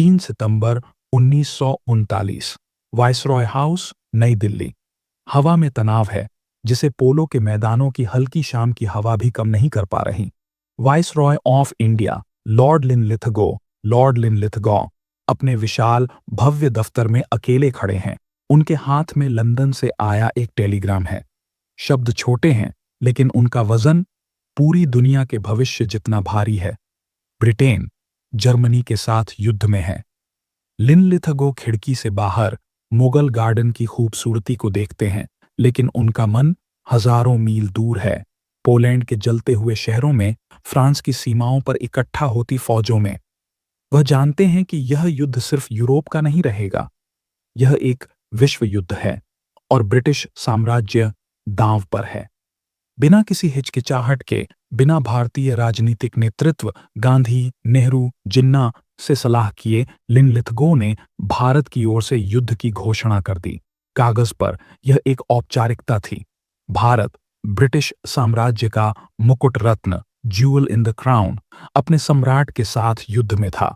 3 सितंबर 1939। Viceroy house, नई दिल्ली। हवा में तनाव है, जिसे पोलो के मैदानों की हल्की शाम की हवा भी कम नहीं कर पा रही। Viceroy of India, Lord Linlithgow, अपने विशाल, भव्य दफ्तर में अकेले खड़े हैं। उनके हाथ में लंदन से आया एक टेलीग्राम है। शब्द छोटे हैं, लेकिन उनका वजन पूरी दुनिया के भविष्य जितना भारी है। ब्रिटेन, जर्मनी के साथ युद्ध में है। लिनलिथगो खिड़की से बाहर मुगल गार्डन की खूबसूरती को देखते हैं, लेकिन उनका मन हजारों मील दूर है, पोलैंड के जलते हुए शहरों में, फ्रांस की सीमाओं पर इकट्ठा होती फौजों में। वह जानते हैं कि यह युद्ध सिर्फ यूरोप का नहीं रहेगा, यह एक विश्व युद्ध है, और ब्रिटिश साम्राज्य दांव पर है। बिना किसी हिचकिचाहट के, बिना भारतीय राजनीतिक नेतृत्व, गांधी, नेहरू, जिन्ना से सलाह किए, लिनलिथगो ने भारत की ओर से युद्ध की घोषणा कर दी। कागज पर यह एक औपचारिकता थी। भारत, ब्रिटिश साम्राज्य का मुकुट रत्न, ज्यूल इन द क्राउन, अपने सम्राट के साथ युद्ध में था।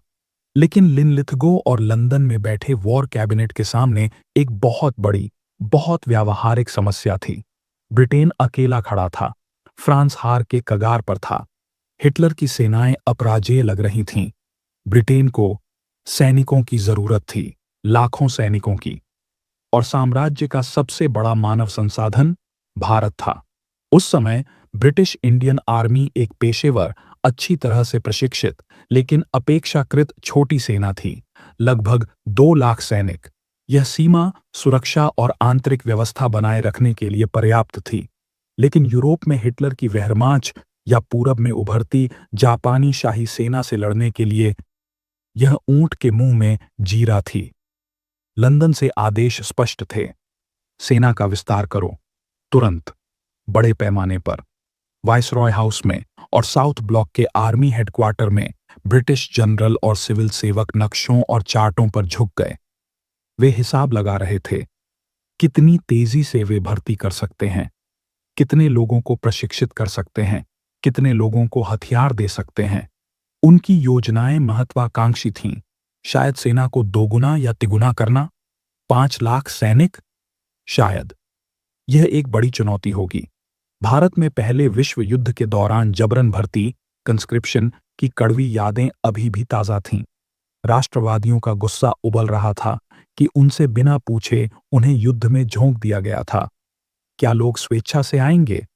लेकिन लिनलिथगो और लंदन में बैठे वॉर कैबिनेट के सामने एक बहुत बड़ी, बहुत व्यावहारिक समस्या थी। ब्रिटेन अकेला खड़ा था, फ्रांस हार के कगार पर था, हिटलर की सेनाएं अपराजेय लग रही थीं। ब्रिटेन को सैनिकों की जरूरत थी, लाखों सैनिकों की, और साम्राज्य का सबसे बड़ा मानव संसाधन भारत था। उस समय ब्रिटिश इंडियन आर्मी एक पेशेवर, अच्छी तरह से प्रशिक्षित, लेकिन अपेक्षाकृत छोटी सेना थी, लगभग 2 लाख सैनिक। यह सीमा सुरक्षा और आंतरिक व्यवस्था बनाए रखने के लिए पर्याप्त थी। लेकिन यूरोप में हिटलर की वेहरमाच या पूरब में उभरती जापानी शाही सेना से लड़ने के लिए यह ऊंट के मुंह में जीरा थी। लंदन से आदेश स्पष्ट थे, सेना का विस्तार करो, तुरंत, बड़े पैमाने पर। वायसरॉय हाउस में और साउथ ब्लॉक के आर्मी हेडक्वार्टर में ब्रिटिश जनरल और सिविल सेवक नक्शों और चार्टों पर झुक गए। वे हिसाब लगा रहे थे, कितनी तेजी से वे भर्ती कर सकते हैं, कितने लोगों को प्रशिक्षित कर सकते हैं, कितने लोगों को हथियार दे सकते हैं। उनकी योजनाएं महत्वाकांक्षी थीं। शायद सेना को दोगुना या तिगुना करना, 5 लाख सैनिक, शायद। यह एक बड़ी चुनौती होगी। भारत में पहले विश्व युद्ध के दौरान जबरन भर्ती, कंस्क्रिप्शन की कड़वी यादें अभी भी ताजा थीं। राष्ट्रवादियों का गुस्सा उबल रहा था कि उनसे बिना पूछे उन्हें युद्ध में झोंक दिया गया था। क्या लोग स्वेच्छा से आएंगे?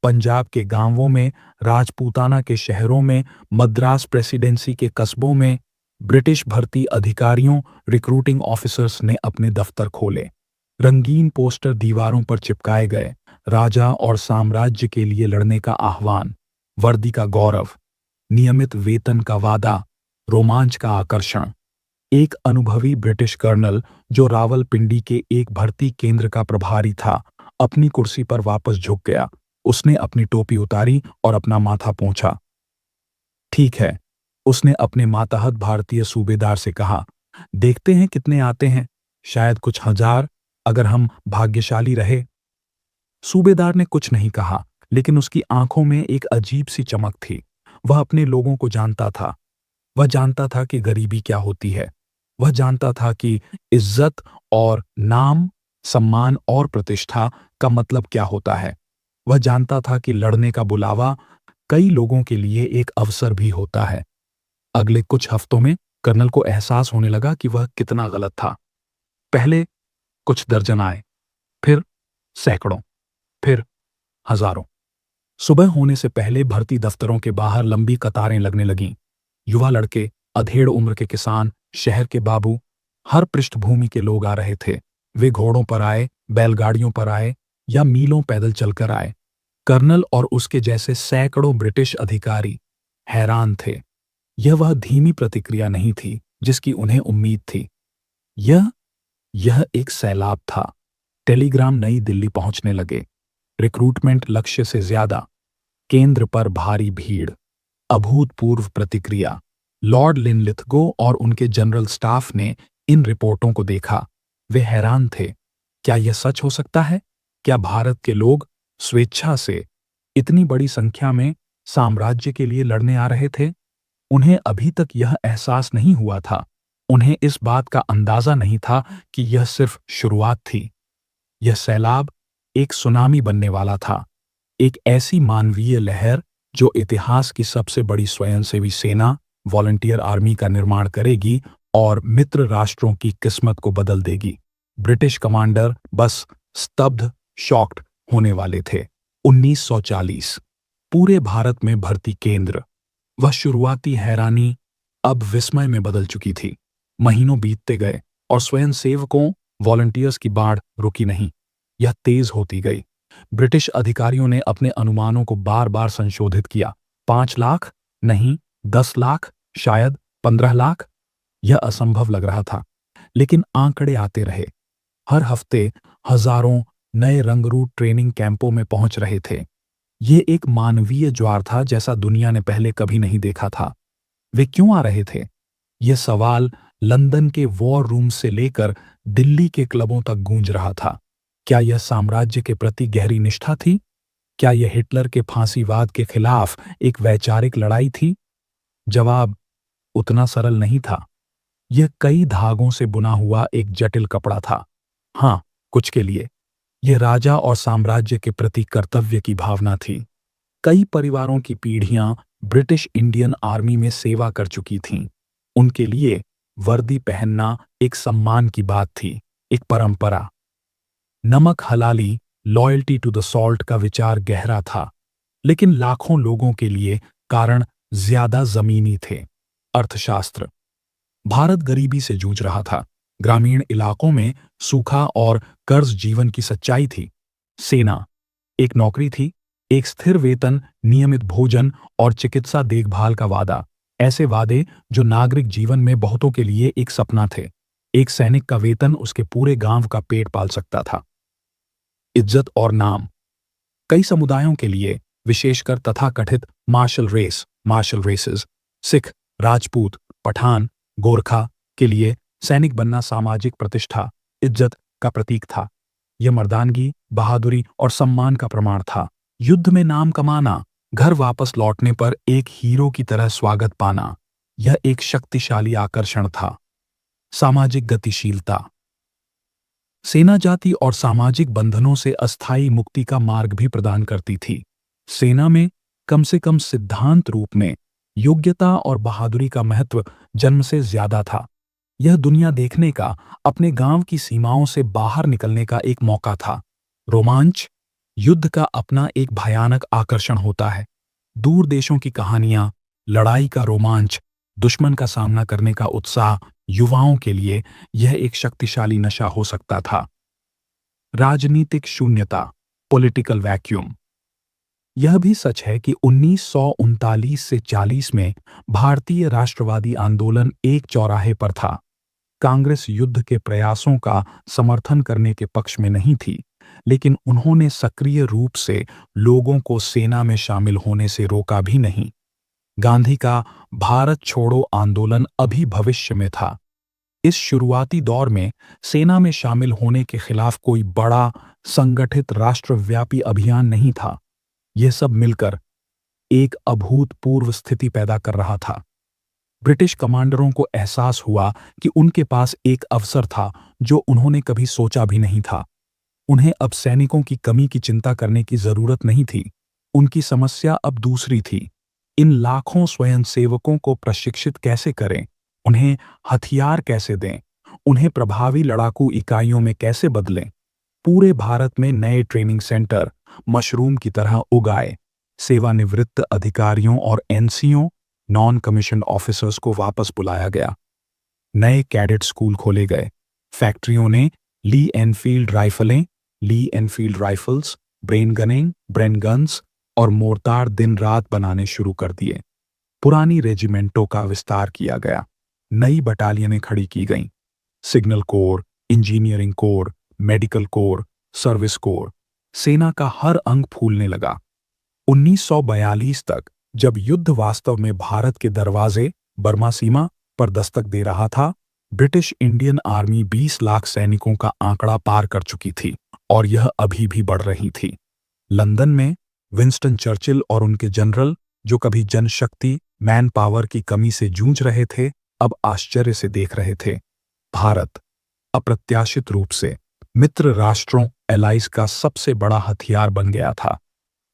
पंजाब के गांवों में, राजपूताना के शहरों में, मद्रास प्रेसिडेंसी के कस्बों में ब्रिटिश भर्ती अधिकारियों, रिक्रूटिंग ऑफिसर्स ने अपने दफ्तर खोले। रंगीन पोस्टर दीवारों पर चिपकाए गए, राजा और साम्राज्य के लिए लड़ने का आह्वान, वर्दी का गौरव, नियमित वेतन का वादा, रोमांच का आकर्षण। एक अनुभवी ब्रिटिश कर्नल, जो रावलपिंडी के एक भर्ती केंद्र का प्रभारी था, अपनी कुर्सी पर वापस झुक गया। उसने अपनी टोपी उतारी और अपना माथा पोंछा। ठीक है, उसने अपने मातहत भारतीय सूबेदार से कहा, देखते हैं कितने आते हैं, शायद कुछ हजार, अगर हम भाग्यशाली रहे। सूबेदार ने कुछ नहीं कहा, लेकिन उसकी आंखों में एक अजीब सी चमक थी। वह अपने लोगों को जानता था। वह जानता था कि गरीबी क्या होती है। वह जानता था कि इज्जत और नाम, सम्मान और प्रतिष्ठा का मतलब क्या होता है। वह जानता था कि लड़ने का बुलावा कई लोगों के लिए एक अवसर भी होता है। अगले कुछ हफ्तों में कर्नल को एहसास होने लगा कि वह कितना गलत था। पहले कुछ दर्जन आए, फिर सैकड़ों, फिर हजारों। सुबह होने से पहले भर्ती दफ्तरों के बाहर लंबी कतारें लगने लगीं। युवा लड़के, अधेड़ उम्र के किसान, शहर के बाबू, हर पृष्ठभूमि के लोग आ रहे थे। वे घोड़ों पर आए, बैलगाड़ियों पर आए, या मीलों पैदल चलकर आए। कर्नल और उसके जैसे सैकड़ों ब्रिटिश अधिकारी हैरान थे। यह वह धीमी प्रतिक्रिया नहीं थी जिसकी उन्हें उम्मीद थी। यह एक सैलाब था। टेलीग्राम नई दिल्ली पहुंचने लगे। रिक्रूटमेंट लक्ष्य से ज्यादा, केंद्र पर भारी भीड़, अभूतपूर्व प्रतिक्रिया। लॉर्ड लिनलिथगो और उनके जनरल स्टाफ ने इन रिपोर्टों को देखा। वे हैरान थे। क्या यह सच हो सकता है? क्या भारत के लोग स्वेच्छा से इतनी बड़ी संख्या में साम्राज्य के लिए लड़ने आ रहे थे? उन्हें अभी तक यह एहसास नहीं हुआ था। उन्हें इस बात का अंदाजा नहीं था कि यह सिर्फ शुरुआत थी। यह सैलाब एक सुनामी बनने वाला था, एक ऐसी मानवीय लहर जो इतिहास की सबसे बड़ी स्वयंसेवी सेना, वॉलंटियर आर्मी का निर्माण करेगी और मित्र राष्ट्रों की किस्मत को बदल देगी। ब्रिटिश कमांडर बस स्तब्ध, शॉक्ड होने वाले थे। 1940 पूरे भारत में भर्ती केंद्र। वह शुरुआती हैरानी अब विस्मय में बदल चुकी थी। महीनों बीतते गए और स्वयंसेवकों, वॉलंटियर्स की बाढ़ रुकी नहीं। यह तेज होती गई। ब्रिटिश अधिकारियों ने अपने अनुमानों को बार बार संशोधित किया। 5 लाख, नहीं 10 लाख, शायद 15 लाख। यह असंभव लग रहा था, लेकिन आंकड़े आते रहे। हर हफ्ते हजारों नए रंगरूट ट्रेनिंग कैंपों में पहुंच रहे थे। ये एक मानवीय ज्वार था जैसा दुनिया ने पहले कभी नहीं देखा था। वे क्यों आ रहे थे? यह सवाल लंदन के वॉर रूम से लेकर दिल्ली के क्लबों तक गूंज रहा था। क्या यह साम्राज्य के प्रति गहरी निष्ठा थी? क्या यह हिटलर के फांसीवाद के खिलाफ एक वैचारिक लड़ाई थी? जवाब उतना सरल नहीं था। यह कई धागों से बुना हुआ एक जटिल कपड़ा था। हाँ, कुछ के लिए यह राजा और साम्राज्य के प्रति कर्तव्य की भावना थी। कई परिवारों की पीढ़ियां ब्रिटिश इंडियन आर्मी में सेवा कर चुकी थीं। उनके लिए वर्दी पहनना एक सम्मान की बात थी, एक परंपरा। नमक हलाली, लॉयल्टी टू द सॉल्ट का विचार गहरा था, लेकिन लाखों लोगों के लिए कारण ज्यादा जमीनी थे। अर्थशास्त्र। भारत गरीबी से जूझ रहा था। ग्रामीण इलाकों में सूखा और कर्ज जीवन की सच्चाई थी। सेना एक नौकरी थी, एक स्थिर वेतन, नियमित भोजन और चिकित्सा देखभाल का वादा। ऐसे वादे जो नागरिक जीवन में बहुतों के लिए एक सपना थे। एक सैनिक का वेतन उसके पूरे गांव का पेट पाल सकता था। इज्जत और नाम। कई समुदायों के लिए, विशेषकर तथाकथित मार्शल रेसेस, सिख, राजपूत, पठान, गोरखा के लिए सैनिक बनना सामाजिक प्रतिष्ठा, इज्जत का प्रतीक था। यह मर्दानगी, बहादुरी और सम्मान का प्रमाण था। युद्ध में नाम कमाना, घर वापस लौटने पर एक हीरो की तरह स्वागत पाना, यह एक शक्तिशाली आकर्षण था। सामाजिक गतिशीलता। सेना जाति और सामाजिक बंधनों से अस्थायी मुक्ति का मार्ग भी प्रदान करती थी। सेना में कम से कम सिद्धांत रूप में योग्यता और बहादुरी का महत्व जन्म से ज्यादा था। यह दुनिया देखने का, अपने गांव की सीमाओं से बाहर निकलने का एक मौका था। रोमांच। युद्ध का अपना एक भयानक आकर्षण होता है। दूर देशों की कहानियां, लड़ाई का रोमांच, दुश्मन का सामना करने का उत्साह, युवाओं के लिए यह एक शक्तिशाली नशा हो सकता था। राजनीतिक शून्यता, पॉलिटिकल वैक्यूम। यह भी सच है कि 1939 से 40 में भारतीय राष्ट्रवादी आंदोलन एक चौराहे पर था। कांग्रेस युद्ध के प्रयासों का समर्थन करने के पक्ष में नहीं थी, लेकिन उन्होंने सक्रिय रूप से लोगों को सेना में शामिल होने से रोका भी नहीं। गांधी का भारत छोड़ो आंदोलन अभी भविष्य में था। इस शुरुआती दौर में सेना में शामिल होने के खिलाफ कोई बड़ा संगठित राष्ट्रव्यापी अभियान नहीं था। यह सब मिलकर एक अभूतपूर्व स्थिति पैदा कर रहा था। ब्रिटिश कमांडरों को एहसास हुआ कि उनके पास एक अवसर था जो उन्होंने कभी सोचा भी नहीं था। उन्हें अब सैनिकों की कमी की चिंता करने की जरूरत नहीं थी। उनकी समस्या अब दूसरी थी। इन लाखों स्वयंसेवकों को प्रशिक्षित कैसे करें, उन्हें हथियार कैसे दें, उन्हें प्रभावी लड़ाकू इकाइयों में कैसे बदलें। पूरे भारत में नए ट्रेनिंग सेंटर मशरूम की तरह उगाए। सेवानिवृत्त अधिकारियों और एनसीओ, नॉन कमीशन ऑफिसर्स को वापस बुलाया गया। नए कैडेट स्कूल खोले गए। फैक्ट्रियों ने ली एनफील्ड राइफल्स, ब्रेन गन्स और मोर्टार दिन रात बनाने शुरू कर दिए। पुरानी रेजिमेंटों का विस्तार किया गया। नई बटालियनें खड़ी की गईं। Signal corps, engineering core, medical corps, service corps. सेना का हर अंग फूलने लगा। 1942 तक, जब युद्ध वास्तव में भारत के दरवाजे, बर्मा सीमा पर दस्तक दे रहा था, ब्रिटिश इंडियन आर्मी 20 लाख सैनिकों का आंकड़ा पार कर चुकी थी और यह अभी भी बढ़ रही थी। लंदन में विंस्टन चर्चिल और उनके जनरल, जो कभी जनशक्ति, मैन पावर की कमी से जूझ रहे थे, अब आश्चर्य से देख रहे थे। भारत अप्रत्याशित रूप से मित्र राष्ट्रों एलाइज का सबसे बड़ा हथियार बन गया था।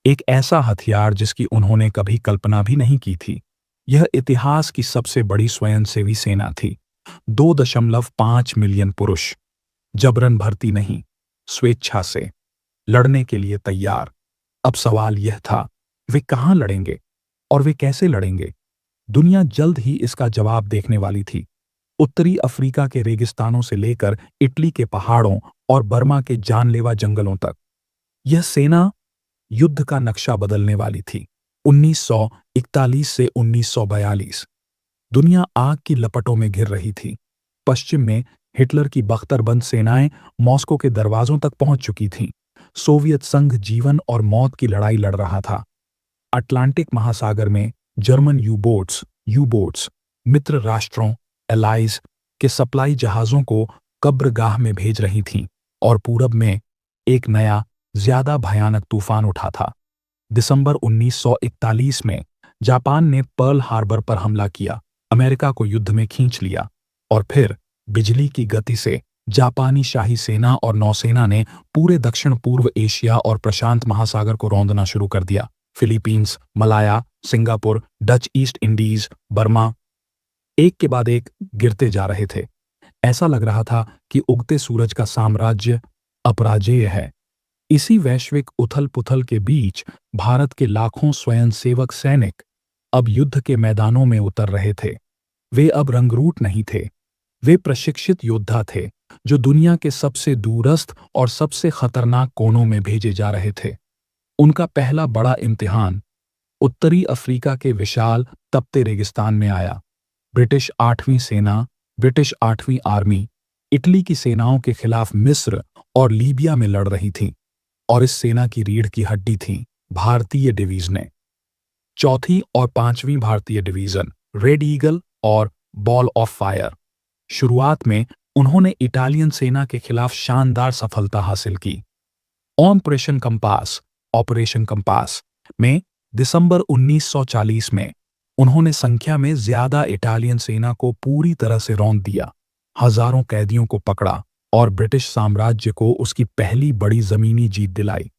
एक ऐसा हथियार जिसकी उन्होंने कभी कल्पना भी नहीं की थी। यह इतिहास की सबसे बड़ी स्वयंसेवी सेना थी। 2.5 मिलियन पुरुष, जबरन भर्ती नहीं, स्वेच्छा से लड़ने के लिए तैयार। अब सवाल यह था, वे कहां लड़ेंगे और वे कैसे लड़ेंगे? दुनिया जल्द ही इसका जवाब देखने वाली थी। उत्तरी अफ्रीका के रेगिस्तानों से लेकर इटली के पहाड़ों और बर्मा के जानलेवा जंगलों तक यह सेना युद्ध का नक्शा बदलने वाली थी। 1941 से 1942 दुनिया आग की लपटों में घिर रही थी। पश्चिम में हिटलर की बख्तरबंद सेनाएं मॉस्को के दरवाजों तक पहुंच चुकी थीं। सोवियत संघ जीवन और मौत की लड़ाई लड़ रहा था। अटलांटिक महासागर में जर्मन यू बोट्स मित्र राष्ट्रों एलाइज के सप्लाई जहाजों को कब्रगाह में भेज रही थीं और पूरब में एक नया ज्यादा भयानक तूफान उठा था। दिसंबर 1941 में जापान ने पर्ल हार्बर पर हमला किया, अमेरिका को युद्ध में खींच लिया और फिर बिजली की गति से जापानी शाही सेना और नौसेना ने पूरे दक्षिण पूर्व एशिया और प्रशांत महासागर को रौंदना शुरू कर दिया। Philippines, Malaya, Singapore, Dutch east Indies, Burma एक के बाद एक गिरते जा रहे थे। ऐसा लग रहा था कि उगते सूरज का साम्राज्य अपराजेय है। इसी वैश्विक उथल-पुथल के बीच भारत के लाखों स्वयंसेवक सैनिक अब युद्ध के मैदानों में उतर रहे थे। वे अब रंगरूट नहीं थे, वे प्रशिक्षित योद्धा थे जो दुनिया के सबसे दूरस्थ और सबसे खतरनाक कोनों में भेजे जा रहे थे। उनका पहला बड़ा इम्तिहान उत्तरी अफ्रीका के विशाल तपते रेगिस्तान में आया। ब्रिटिश 8वीं सेना, ब्रिटिश 8वीं आर्मी इटली की सेनाओं के खिलाफ मिस्र और लीबिया में लड़ रही थी और इस सेना की रीढ़ की हड्डी थी भारतीय डिवीजनें। 4वीं और 5वीं भारतीय डिवीजन, रेड ईगल और बॉल ऑफ फायर। शुरुआत में उन्होंने इटालियन सेना के खिलाफ शानदार सफलता हासिल की। ऑपरेशन कंपास में दिसंबर 1940 में उन्होंने संख्या में ज्यादा इटालियन सेना को पूरी तरह से रौंद दिया, हजारों कैदियों को पकड़ा और ब्रिटिश साम्राज्य को उसकी पहली बड़ी जमीनी जीत दिलाई।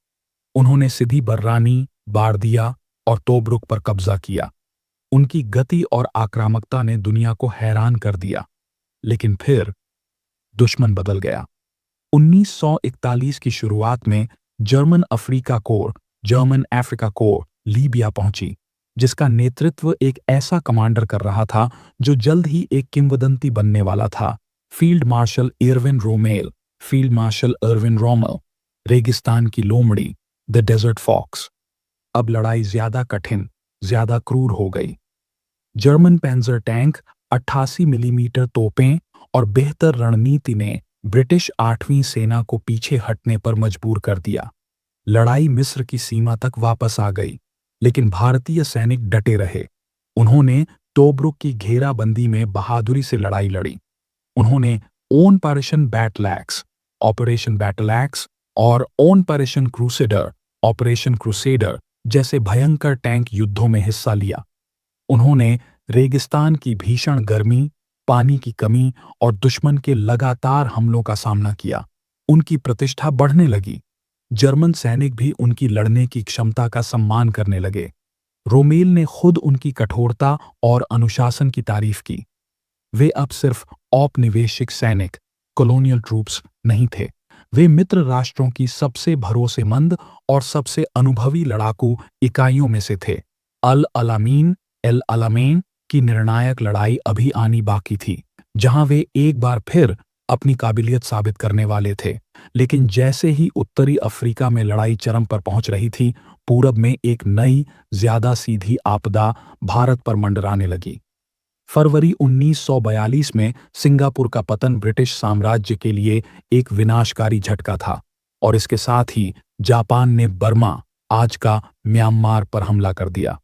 उन्होंने सिदी बर्रानी, बारदिया और तोब्रुक पर कब्जा किया। उनकी गति और आक्रामकता ने दुनिया को हैरान कर दिया। लेकिन फिर दुश्मन बदल गया। 1941 की शुरुआत में जर्मन अफ्रीका कोर लीबिया पहुंची, जिसका नेतृत्व एक ऐसा कमांडर कर रहा था जो जल्द ही एक किंवदंती बनने वाला था, फील्ड मार्शल इरविन रोमेल। रेगिस्तान की लोमड़ी, द डेजर्ट फॉक्स। अब लड़ाई ज्यादा कठिन, ज्यादा क्रूर हो गई। जर्मन पैंजर टैंक, 88 मिलीमीटर तोपें और बेहतर रणनीति ने ब्रिटिश 8वीं सेना को पीछे हटने पर मजबूर कर दिया। लड़ाई मिस्र की सीमा तक वापस आ गई, लेकिन भारतीय सैनिक डटे रहे। उन्होंने टोब्रुक की घेराबंदी में बहादुरी से लड़ाई लड़ी। उन्होंने ऑपरेशन बैटल एक्स और ऑपरेशन क्रूसेडर जैसे भयंकर टैंक युद्धों में हिस्सा लिया। उन्होंने रेगिस्तान की भीषण गर्मी, पानी की कमी और दुश्मन के लगातार हमलों का सामना किया। उनकी प्रतिष्ठा बढ़ने लगी। जर्मन सैनिक भी उनकी लड़ने की क्षमता का सम्मान करने लगे। रोमेल ने खुद उनकी कठोरता और अनुशासन की तारीफ की। वे अब सिर्फ औपनिवेशिक सैनिक, कॉलोनियल ट्रूप्स नहीं थे। वे मित्र राष्ट्रों की सबसे भरोसेमंद और सबसे अनुभवी लड़ाकू इकाइयों में से थे। एल अलामेन की निर्णायक लड़ाई अभी आनी बाकी थी, जहां वे एक बार फिर अपनी काबिलियत साबित करने वाले थे। लेकिन जैसे ही उत्तरी अफ्रीका में लड़ाई चरम पर पहुंच रही थी, पूरब में एक नई, ज्यादा सीधी आपदा भारत पर मंडराने लगी। फरवरी 1942 में सिंगापुर का पतन ब्रिटिश साम्राज्य के लिए एक विनाशकारी झटका था और इसके साथ ही जापान ने बर्मा, आज का म्यांमार, पर हमला कर दिया।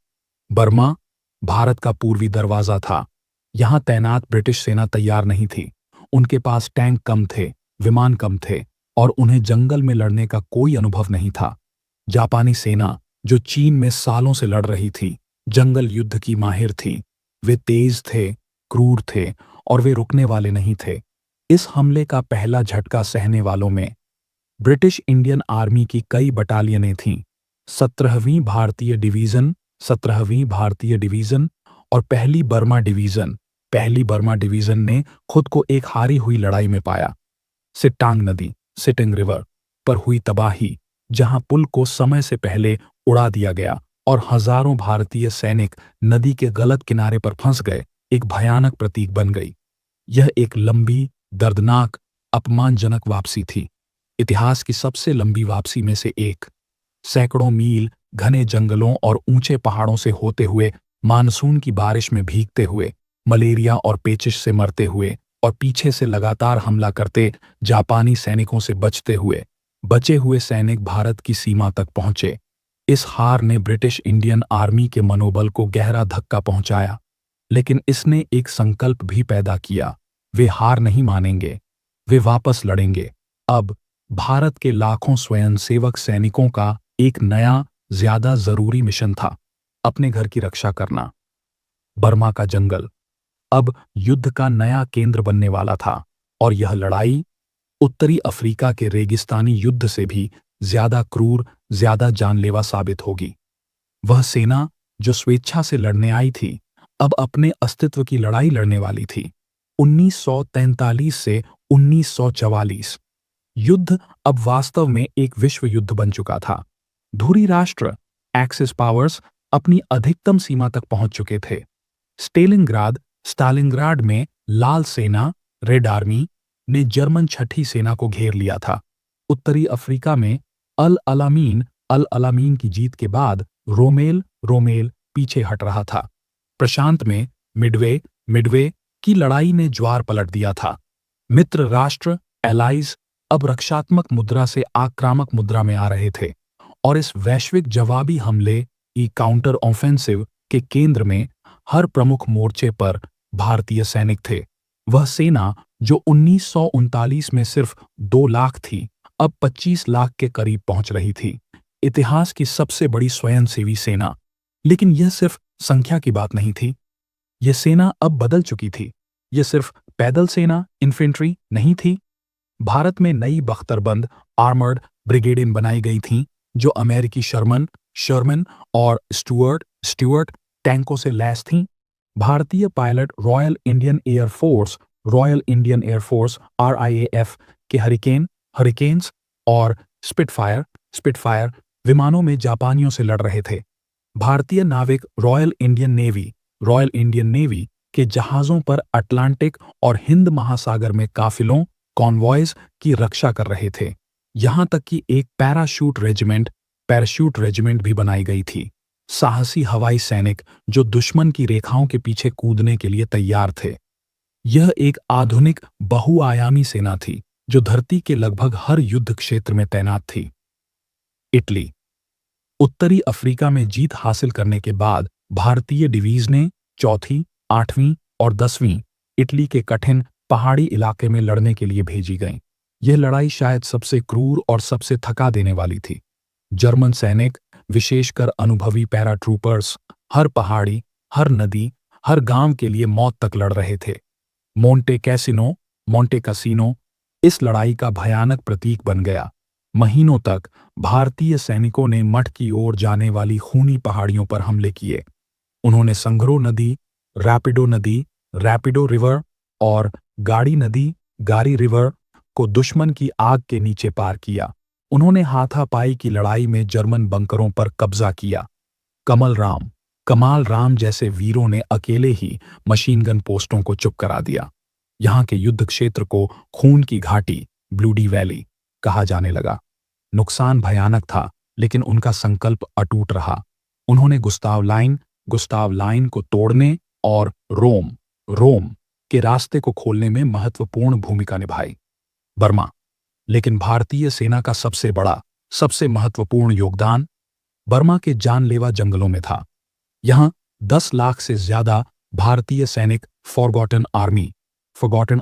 बर्मा भारत का पूर्वी दरवाजा था। यहां तैनात ब्रिटिश सेना तैयार नहीं थी। उनके पास टैंक कम थे, विमान कम थे और उन्हें जंगल में लड़ने का कोई अनुभव नहीं था। जापानी सेना, जो चीन में सालों से लड़ रही थी, जंगल युद्ध की माहिर थी। वे तेज थे, क्रूर थे और वे रुकने वाले नहीं थे। इस हमले का पहला झटका सहने वालों में ब्रिटिश इंडियन आर्मी की कई बटालियनें थीं। 17वीं भारतीय डिवीज़न, 17वीं भारतीय डिवीज़न और पहली बर्मा डिवीज़न ने खुद को एक हारी हुई लड़ाई में पाया। सिट्टांग नदी, सिटिंग रिवर पर हुई तबाही, जहां पुल को समय से पहले उड़ा दिया गया और हजारों भारतीय सैनिक नदी के गलत किनारे पर फंस गए, एक भयानक प्रतीक बन गई। यह एक लंबी, दर्दनाक, अपमानजनक वापसी थी, इतिहास की सबसे लंबी वापसी में से एक। सैकड़ों मील घने जंगलों और ऊंचे पहाड़ों से होते हुए, मानसून की बारिश में भीगते हुए, मलेरिया और पेचिश से मरते हुए और पीछे से लगातार हमला करते जापानी सैनिकों से बचे हुए सैनिक भारत की सीमा तक पहुंचे। इस हार ने ब्रिटिश इंडियन आर्मी के मनोबल को गहरा धक्का पहुंचाया, लेकिन इसने एक संकल्प भी पैदा किया। वे हार नहीं मानेंगे, वे वापस लड़ेंगे। अब भारत के लाखों स्वयंसेवक सैनिकों का एक नया, ज्यादा जरूरी मिशन था, अपने घर की रक्षा करना। बर्मा का जंगल अब युद्ध का नया केंद्र बनने वाला था, और यह लड़ाई उत्तरी अफ्रीका के रेगिस्तानी युद्ध से भी ज्यादा क्रूर, ज्यादा जानलेवा साबित होगी। वह सेना जो स्वेच्छा से लड़ने आई थी, अब अपने अस्तित्व की लड़ाई लड़ने वाली थी। 1943 से 1944 युद्ध अब वास्तव में एक विश्व युद्ध बन चुका था। धुरी राष्ट्र एक्सिस पावर्स अपनी अधिकतम सीमा तक पहुंच चुके थे। स्टालिनग्राड में लाल सेना, रेड आर्मी ने जर्मन छठी सेना को घेर लिया था। उत्तरी अफ्रीका में अल अलामीन की जीत के बाद रोमेल पीछे हट रहा था। प्रशांत में मिडवे की लड़ाई ने ज्वार पलट दिया था। मित्र राष्ट्र एलाइज अब रक्षात्मक मुद्रा से आक्रामक मुद्रा में आ रहे थे, और इस वैश्विक जवाबी हमले की काउंटर ऑफेंसिव के केंद्र में हर प्रमुख मोर्चे पर भारतीय सैनिक थे। वह सेना जो 1939 में सिर्फ 2 लाख थी, अब 25 लाख के करीब पहुंच रही थी। इतिहास की सबसे बड़ी स्वयंसेवी सेना। लेकिन यह सिर्फ संख्या की बात नहीं थी। यह सेना अब बदल चुकी थी। यह सिर्फ पैदल सेना, इन्फेंट्री नहीं थी। भारत में नई बख्तरबंद आर्मर्ड ब्रिगेडें बनाई गई थीं, जो अमेरिकी शर्मन और स्टुअर्ट टैंकों से लैस थीं। भारतीय pilot royal Indian air force RIAF के हरिकेन्स और स्पिटफायर विमानों में जापानियों से लड़ रहे थे। भारतीय नाविक रॉयल इंडियन नेवी के जहाज़ों पर अटलांटिक और हिंद महासागर में काफिलों, कॉन्वॉयज की रक्षा कर रहे थे। यहां तक कि एक पैराशूट रेजिमेंट भी बनाई गई थी। साहसी हवाई सैनिक जो दुश्मन की रेखाओं के पीछे कूदने के लिए तैयार थे। यह एक आधुनिक बहुआयामी सेना थी, जो धरती के लगभग हर युद्ध क्षेत्र में तैनात थी। इटली। उत्तरी अफ्रीका में जीत हासिल करने के बाद भारतीय डिवीजनें 4वीं, 8वीं और 10वीं इटली के कठिन पहाड़ी इलाके में लड़ने के लिए भेजी गईं। यह लड़ाई शायद सबसे क्रूर और सबसे थका देने वाली थी। जर्मन सैनिक, विशेषकर अनुभवी पैराट्रूपर्स, हर पहाड़ी, हर नदी, हर गांव के लिए मौत तक लड़ रहे थे। मोंटे कैसिनो इस लड़ाई का भयानक प्रतीक बन गया। महीनों तक भारतीय सैनिकों ने मठ की ओर जाने वाली खूनी पहाड़ियों पर हमले किए। उन्होंने संगरो नदी, रैपिडो रिवर और गाड़ी रिवर को दुश्मन की आग के नीचे पार किया। उन्होंने हाथापाई की लड़ाई में जर्मन बंकरों पर कब्जा किया। कमाल राम जैसे वीरों ने अकेले ही मशीन गन पोस्टों को चुप करा दिया। यहाँ के युद्ध क्षेत्र को खून की घाटी, ब्लूडी वैली कहा जाने लगा। नुकसान भयानक था, लेकिन उनका संकल्प अटूट रहा। उन्होंने गुस्ताव लाइन को तोड़ने और रोम के रास्ते को खोलने में महत्वपूर्ण भूमिका निभाई। बर्मा। लेकिन भारतीय सेना का सबसे महत्वपूर्ण योगदान बर्मा के जानलेवा जंगलों में था। यहाँ 10 लाख से ज्यादा भारतीय सैनिक फॉरगॉटन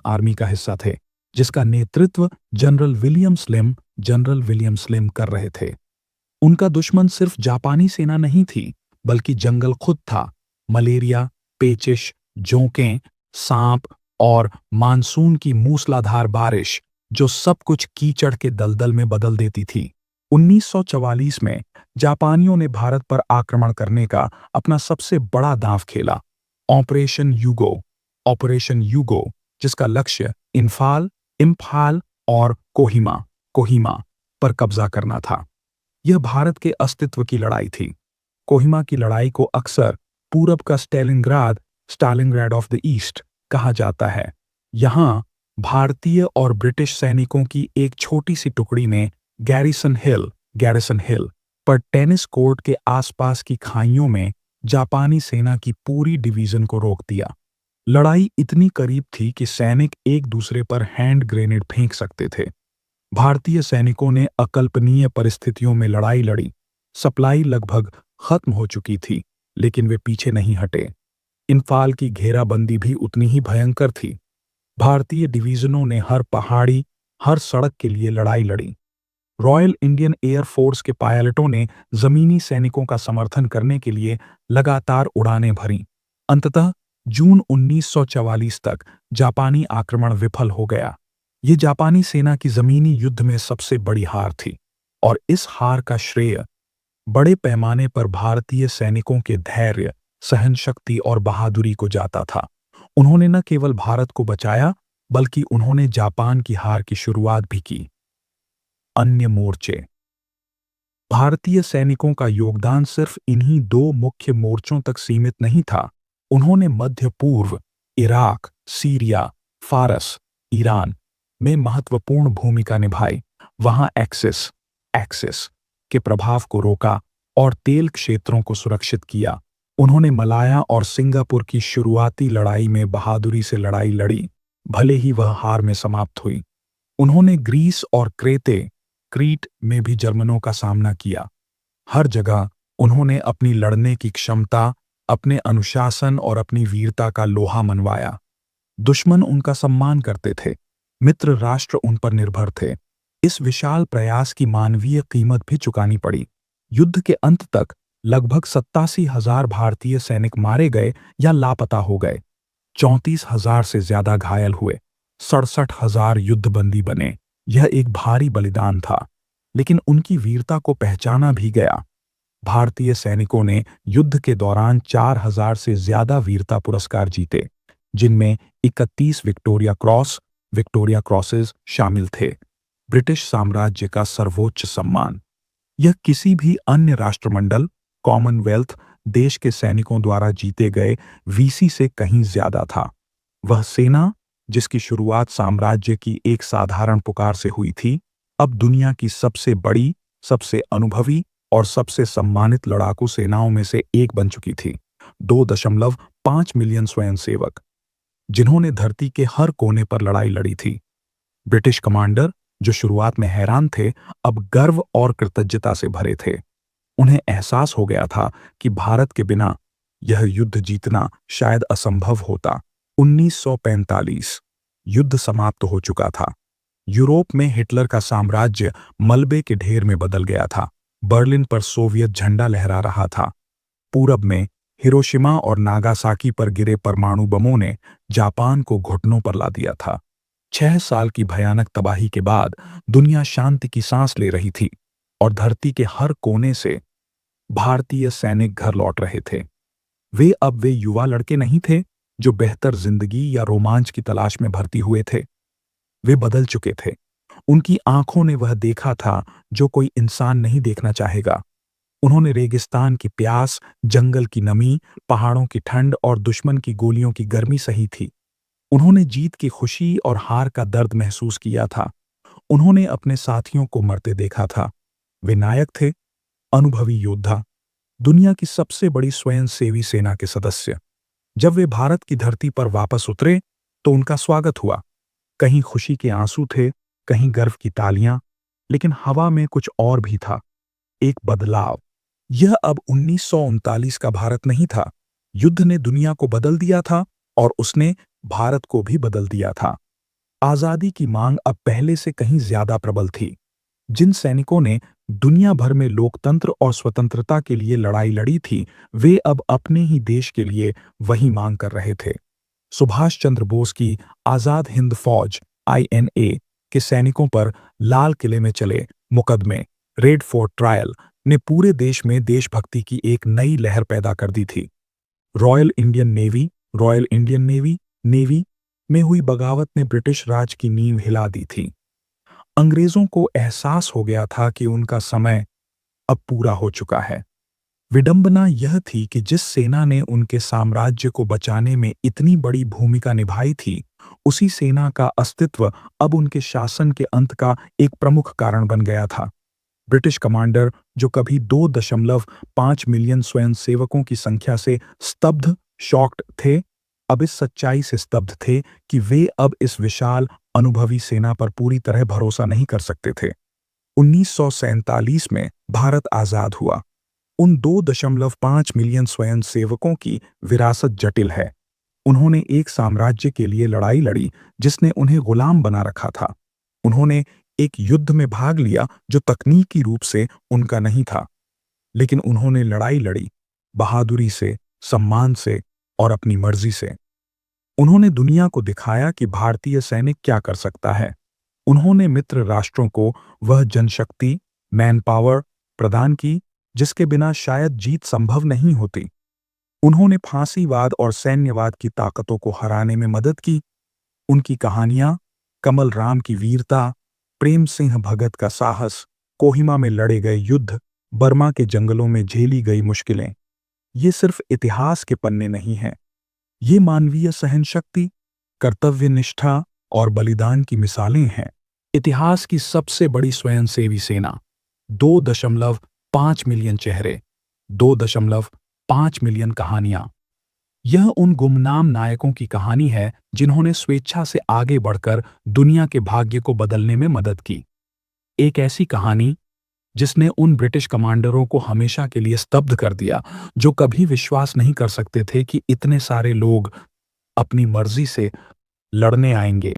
आर्मी का हिस्सा थे, जिसका नेतृत्व जनरल विलियम स्लिम कर रहे थे। उनका दुश्मन सिर्फ जापानी सेना नहीं थी, बल्कि जंगल खुद था। मलेरिया, पेचिश, जोंकें सांप और मानसून की मूसलाधार बारिश जो सब कुछ कीचड़ के दलदल में बदल देती थी। 1944 में जापानियों ने भारत पर आक्रमण करने का अपना सबसे बड़ा दांव खेला, ऑपरेशन यूगो। ऑपरेशन यूगो, जिसका लक्ष्य इम्फाल और कोहिमा पर कब्जा करना था। यह भारत के अस्तित्व की लड़ाई थी। कोहिमा की लड़ाई को अक्सर पूरब का स्टालिनग्राड ऑफ द ईस्ट कहा जाता है। यहां भारतीय और ब्रिटिश सैनिकों की एक छोटी सी टुकड़ी ने गैरिसन हिल पर टेनिस कोर्ट के आसपास की खाइयों में जापानी सेना की पूरी डिवीजन को रोक दिया। लड़ाई इतनी करीब थी कि सैनिक एक दूसरे पर हैंड ग्रेनेड फेंक सकते थे। भारतीय सैनिकों ने अकल्पनीय परिस्थितियों में लड़ाई लड़ी। सप्लाई लगभग खत्म हो चुकी थी, लेकिन वे पीछे नहीं हटे। इम्फाल की घेराबंदी भी उतनी ही भयंकर थी। भारतीय डिवीजनों ने हर पहाड़ी, हर सड़क के लिए लड़ाई लड़ी। रॉयल इंडियन एयर फोर्स के पायलटों ने जमीनी सैनिकों का समर्थन करने के लिए लगातार उड़ानें भरीं। अंततः जून 1944 तक जापानी आक्रमण विफल हो गया। ये जापानी सेना की जमीनी युद्ध में सबसे बड़ी हार थी, और इस हार का श्रेय बड़े पैमाने पर भारतीय सैनिकों के धैर्य, सहनशक्ति और बहादुरी को जाता था। उन्होंने न केवल भारत को बचाया, बल्कि उन्होंने जापान की हार की शुरुआत भी की। अन्य मोर्चे। भारतीय सैनिकों का योगदान सिर्फ इन्हीं दो मुख्य मोर्चों तक सीमित नहीं था। उन्होंने मध्य पूर्व, इराक, सीरिया, फारस, ईरान में महत्वपूर्ण भूमिका निभाई। वहां एक्सिस के प्रभाव को रोका और तेल क्षेत्रों को सुरक्षित किया। उन्होंने मलाया और सिंगापुर की शुरुआती लड़ाई में बहादुरी से लड़ाई लड़ी, भले ही वह हार में समाप्त हुई। उन्होंने ग्रीस और क्रीट में भी जर्मनों का सामना किया। हर जगह उन्होंने अपनी लड़ने की क्षमता, अपने अनुशासन और अपनी वीरता का लोहा मनवाया। दुश्मन उनका सम्मान करते थे, मित्र राष्ट्र उन पर निर्भर थे। इस विशाल प्रयास की मानवीय कीमत भी चुकानी पड़ी। युद्ध के अंत तक लगभग 87,000 भारतीय सैनिक मारे गए या लापता हो गए। 34,000 से ज्यादा घायल हुए। 67,000 युद्धबंदी बने। यह एक भारी बलिदान था, लेकिन उनकी वीरता को पहचाना भी गया। भारतीय सैनिकों ने युद्ध के दौरान 4,000 से ज्यादा वीरता पुरस्कार जीते, जिनमें 31 विक्टोरिया क्रॉसेस शामिल थे, ब्रिटिश साम्राज्य का सर्वोच्च सम्मान। यह किसी भी अन्य राष्ट्रमंडल, कॉमनवेल्थ देश के सैनिकों द्वारा जीते गए वीसी से कहीं ज्यादा था। वह सेना, जिसकी शुरुआत साम्राज्य की एक साधारण पुकार से हुई थी, अब दुनिया की सबसे बड़ी, सबसे अनुभवी और सबसे सम्मानित लड़ाकू सेनाओं में से एक बन चुकी थी। 2.5 मिलियन स्वयंसेवक, जिन्होंने धरती के हर कोने पर लड़ाई लड़ी थी। ब्रिटिश कमांडर, जो शुरुआत में हैरान थे, अब गर्व और कृतज्ञता से भरे थे। उन्हें एहसास हो गया था कि भारत के बिना यह युद्ध जीतना शायद असंभव होता। 1945 युद्ध समाप्त हो चुका था। यूरोप में हिटलर का साम्राज्य मलबे के ढेर में बदल गया था। बर्लिन पर सोवियत झंडा लहरा रहा था। पूरब में हिरोशिमा और नागासाकी पर गिरे परमाणु बमों ने जापान को घुटनों पर ला दिया था। 6 साल की भयानक तबाही के बाद दुनिया शांति की सांस ले रही थी, और धरती के हर कोने से भारतीय सैनिक घर लौट रहे थे। वे युवा लड़के नहीं थे जो बेहतर जिंदगी या रोमांच की तलाश में भर्ती हुए थे। वे बदल चुके थे। उनकी आंखों ने वह देखा था जो कोई इंसान नहीं देखना चाहेगा। उन्होंने रेगिस्तान की प्यास, जंगल की नमी, पहाड़ों की ठंड और दुश्मन की गोलियों की गर्मी सही थी। उन्होंने जीत की खुशी और हार का दर्द महसूस किया था। उन्होंने अपने साथियों को मरते देखा था। वे नायक थे, अनुभवी योद्धा, दुनिया की सबसे बड़ी स्वयंसेवी सेना के सदस्य। जब वे भारत की धरती पर वापस उतरे, तो उनका स्वागत हुआ। कहीं खुशी के आंसू थे, कहीं गर्व की तालियां, लेकिन हवा में कुछ और भी था, एक बदलाव। यह अब 1939 का भारत नहीं था। युद्ध ने दुनिया को बदल दिया था, और उसने भारत को भी बदल दिया था। आजादी की मांग अब पहले से कहीं ज्यादा प्रबल थी। जिन सैनिकों ने दुनिया भर में लोकतंत्र और स्वतंत्रता के लिए लड़ाई लड़ी थी, वे अब अपने ही देश के लिए वही मांग कर रहे थे। सुभाष चंद्र बोस की आजाद हिंद फौज INA के सैनिकों पर लाल किले में चले मुकदमे रेड फोर्ट ट्रायल ने पूरे देश में देशभक्ति की एक नई लहर पैदा कर दी थी। रॉयल इंडियन नेवी में हुई बगावत ने ब्रिटिश राज की नींव हिला दी थी। अंग्रेजों को एहसास हो गया था कि उनका समय अब पूरा हो चुका है। विडंबना यह थी कि जिस सेना ने उनके साम्राज्य को बचाने में इतनी बड़ी भूमिका निभाई थी, उसी सेना का अस्तित्व अब उनके शासन के अंत का एक प्रमुख कारण बन गया था। ब्रिटिश कमांडर जो कभी 2.5 मिलियन स्वयंसेवकों की संख्या से शॉक्ड थे, अब इस सच्चाई से स्तब्ध थे कि वे अब इस विशाल अनुभवी सेना पर पूरी तरह भरोसा नहीं कर सकते थे। 1947 में भारत आजाद हुआ। उन 2.5 मिलियन स्वयंसेवकों की विरासत जटिल है। उन्होंने एक साम्राज्य के लिए लड़ाई लड़ी जिसने उन्हें गुलाम बना रखा था। उन्होंने एक युद्ध में भाग लिया जो तकनीकी रूप से उनका नहीं था, लेकिन उन्होंने लड़ाई लड़ी बहादुरी से, सम्मान से और अपनी मर्जी से। उन्होंने दुनिया को दिखाया कि भारतीय सैनिक क्या कर सकता है। उन्होंने मित्र राष्ट्रों को वह जनशक्ति, मैन पावर प्रदान की जिसके बिना शायद जीत संभव नहीं होती। उन्होंने फांसीवाद और सैन्यवाद की ताकतों को हराने में मदद की। उनकी कहानियां, कमल राम की वीरता, प्रेम सिंह भगत का साहस, कोहिमा में लड़े गए युद्ध, बर्मा के जंगलों में झेली गई मुश्किलें, ये सिर्फ इतिहास के पन्ने नहीं हैं। ये मानवीय सहनशक्ति, कर्तव्य निष्ठा और बलिदान की मिसालें हैं। इतिहास की सबसे बड़ी स्वयंसेवी सेना, 2.5 मिलियन चेहरे, 2.5 मिलियन कहानियां। यह उन गुमनाम नायकों की कहानी है जिन्होंने स्वेच्छा से आगे बढ़कर दुनिया के भाग्य को बदलने में मदद की। एक ऐसी कहानी जिसने उन ब्रिटिश कमांडरों को हमेशा के लिए स्तब्ध कर दिया जो कभी विश्वास नहीं कर सकते थे कि इतने सारे लोग अपनी मर्जी से लड़ने आएंगे।